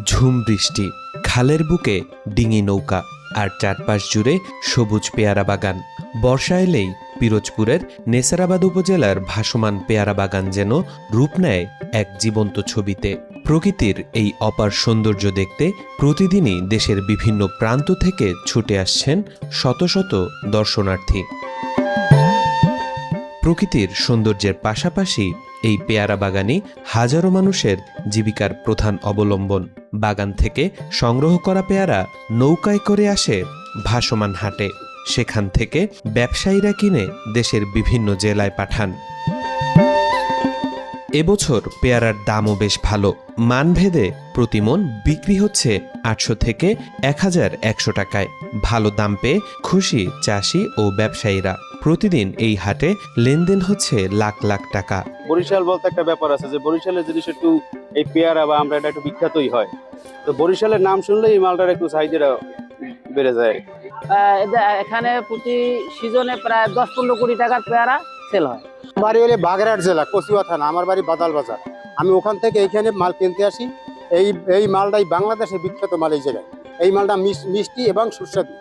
ঝুম বৃষ্টি, খালের বুকে ডিঙি নৌকা, আর চারপাশ জুড়ে সবুজ পেয়ারা বাগান। বর্ষা এলেই পিরোজপুরের নেসারাবাদ উপজেলার ভাসমান পেয়ারা বাগান যেন রূপ নেয় এক জীবন্ত ছবিতে। প্রকৃতির এই অপার সৌন্দর্য দেখতে প্রতিদিনই দেশের বিভিন্ন প্রান্ত থেকে ছুটে আসছেন শত শত দর্শনার্থী। প্রকৃতির সৌন্দর্যের পাশাপাশি এই পেয়ারা বাগানই হাজারো মানুষের জীবিকার প্রধান অবলম্বন। বাগান থেকে সংগ্রহ করা পেয়ারা নৌকায় করে আসে ভাসমান হাটে, সেখান থেকে ব্যবসায়ীরা কিনে দেশের বিভিন্ন জেলায় পাঠান। এবছর পেয়ারার দামও বেশ ভালো। মানভেদে প্রতিমন বিক্রি হচ্ছে 800 থেকে 1100 টাকায়। ভালো দাম পেয়ে খুশি চাষি ও ব্যবসায়ীরা। প্রতিদিন এই হাটে লেনদেন হচ্ছে লাখ লাখ টাকা। বরিশাল বলতে একটা ব্যাপার আছে যে বরিশালের জিনিস একটু এই পেয়ারা বা আমরা এটা একটু বিখ্যাতই হয়, তো বরিশালের নাম শুনলে এই মালটার একটু চাহিদাটা বেড়ে যায়। এখানে প্রতি সিজনে প্রায় 10-15 কোটি টাকার পেয়ারা সেল হয়। বাড়ি হলে বাগেরহাট জেলা কচুয়া থানা, আমার বাড়ি বাদাল বাজার। আমি ওখান থেকে এইখানে মাল কিনতে আসি। এই মালটাই বাংলাদেশের বিখ্যাত মাল এই জায়গায়। এই মালটা মিষ্টি এবং সুস্বাদু।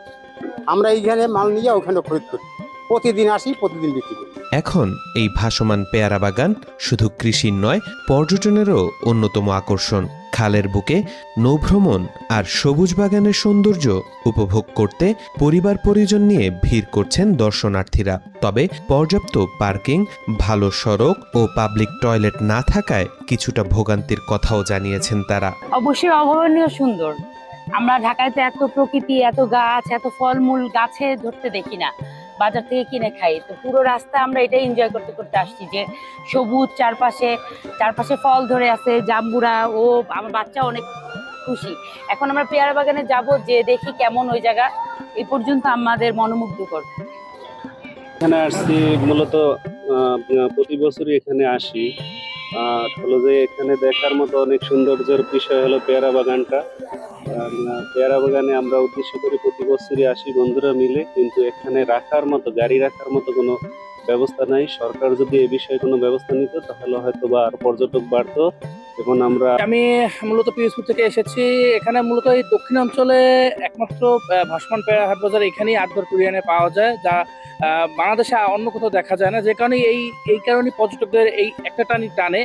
আমরা এইখানে মাল নিয়ে ওখানে খরিদ করি, প্রতিদিন আসি, প্রতিদিন বিক্রি করি। এখন এই ভাসমান পেয়ারা বাগান শুধু কৃষির নয়, পর্যটনেরও অন্যতম আকর্ষণ। খালের বুকে নৌভ্রমণ আর সবুজ বাগানের সৌন্দর্য উপভোগ করতে পরিবার পরিজন নিয়ে ভিড় করছেন দর্শনার্থীরা। তবে পর্যাপ্ত পার্কিং, ভালো সড়ক ও পাবলিক টয়লেট না থাকায় কিছুটা ভোগান্তির কথাও জানিয়েছেন তারা। অবশ্যই অভাবনীয় সুন্দর। আমরা ঢাকাতে এত প্রকৃতি, এত গাছ, এত ফলমূল গাছে ধরতে দেখি না, বাজার থেকে কিনে খাই। তো পুরো রাস্তা আমরা এটাই এনজয় করতে করতে আসছি যে সবুজ চারপাশে ফল ধরে আছে, জাম্বুরা। ও আমার বাচ্চা অনেক খুশি। এখন আমরা পেয়ারা বাগানে যাব, যে দেখি কেমন ওই জায়গা। এই পর্যন্ত আমাদের মনোমুগ্ধকর। এখানে আসছি মূলত প্রতি বছরই এখানে আসি। হলো যে এখানে দেখার মতো অনেক সৌন্দর্যের বিষয় হলো পেয়ারা বাগানটা। পেয়ারা বাগানে আমরা উদ্দেশ্য করে প্রতি বছরই আসি বন্ধুরা মিলে, কিন্তু এখানে গাড়ি রাখার মতো কোনো ব্যবস্থা নাই। সরকার যদি এ বিষয়ে কোনো ব্যবস্থা নিত তাহলে হয়তো বা আর পর্যটক বাড়তো। এখন আমি মূলত পিরোজপুর থেকে এসেছি। এখানে মূলত এই দক্ষিণাঞ্চলে একমাত্র ভাসমান পেয়ারা হাট বাজার এখানেই আটঘর কুরিয়ানে পাওয়া যায়, যা বাংলাদেশে অন্য কোথাও দেখা যায় না। যে কারণে এই কারণে পর্যটকদের এই একটা টানে।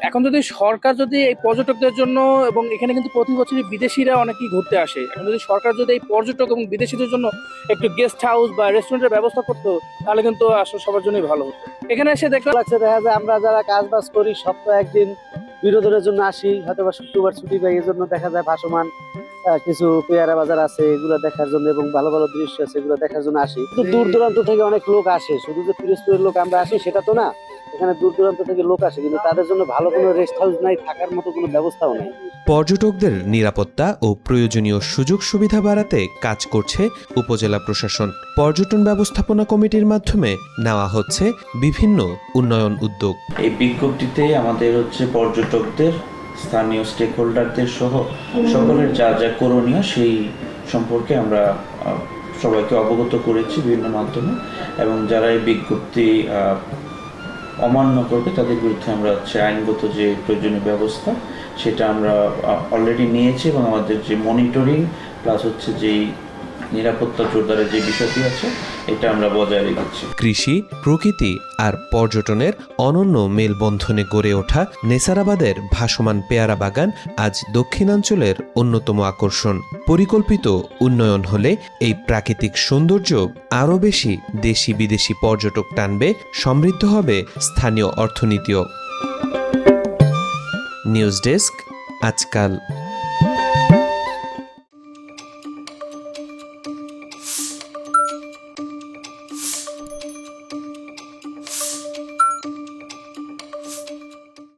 এখন যদি সরকার যদি এই পর্যটকদের জন্য, এবং এখানে কিন্তু প্রতি বছরই বিদেশিরা অনেকেই ঘুরতে আসে, এখন যদি সরকার যদি এই পর্যটক এবং বিদেশিদের জন্য একটু গেস্ট হাউস বা রেস্টুরেন্টের ব্যবস্থা করতো তাহলে কিন্তু আসলে সবার জন্যই ভালো হতো। এখানে এসে দেখলাম লাগছে, দেখা যায় আমরা যারা কাজ বাজ করি সপ্তাহে একদিন বিনোদনের জন্য আসি, হয়তো বা শুক্রবার ছুটি পাই, এই জন্য দেখা যায় ভাসমান কিছু পেয়ারা বাজার আছে এগুলো দেখার জন্য, এবং ভালো ভালো দৃশ্য আছে এগুলো দেখার জন্য আসি। কিন্তু দূর দূরান্ত থেকে অনেক লোক আসে, শুধু যে পিরোজপুরের লোক আমরা আসি সেটা তো না, এখানে দূর দূরান্ত থেকে লোক আসে, কিন্তু তাদের জন্য ভালো কোনো রেস্ট হাউস নাই, থাকার মতো কোনো ব্যবস্থাও নেই। পর্যটকদের নিরাপত্তা ও প্রয়োজনীয় সুযোগ সুবিধা বাড়াতে কাজ করছে উপজেলা প্রশাসন। পর্যটন ব্যবস্থাপনা কমিটির মাধ্যমে নেওয়া হচ্ছে বিভিন্ন উন্নয়ন উদ্যোগ। এই বিজ্ঞপ্তিতে আমাদের পর্যটকদের, স্থানীয় স্টেক হোল্ডারদের সহ সকলের যা যা করণীয় সেই সম্পর্কে আমরা সবাইকে অবগত করেছি বিভিন্ন মাধ্যমে, এবং যারা এই বিজ্ঞপ্তি অমান্য করবে তাদের বিরুদ্ধে আমরা আইনগত যে প্রয়োজনীয় ব্যবস্থা সেটা আমরা অলরেডি নিয়েছি, এবং আমাদের যে মনিটরিং প্লাস যেই নিরাপত্তা জোরদারের যে বিষয়টি আছে এটা আমরা বজায় রেখেছি। কৃষি, প্রকৃতি আর পর্যটনের অনন্য মেলবন্ধনে গড়ে ওঠা নেসারাবাদের ভাসমান পেয়ারা বাগান আজ দক্ষিণাঞ্চলের অন্যতম আকর্ষণ। পরিকল্পিত উন্নয়ন হলে এই প্রাকৃতিক সৌন্দর্য আরও বেশি দেশি বিদেশি পর্যটক টানবে, সমৃদ্ধ হবে স্থানীয় অর্থনীতিও। নিউজ ডেস্ক, আজকাল।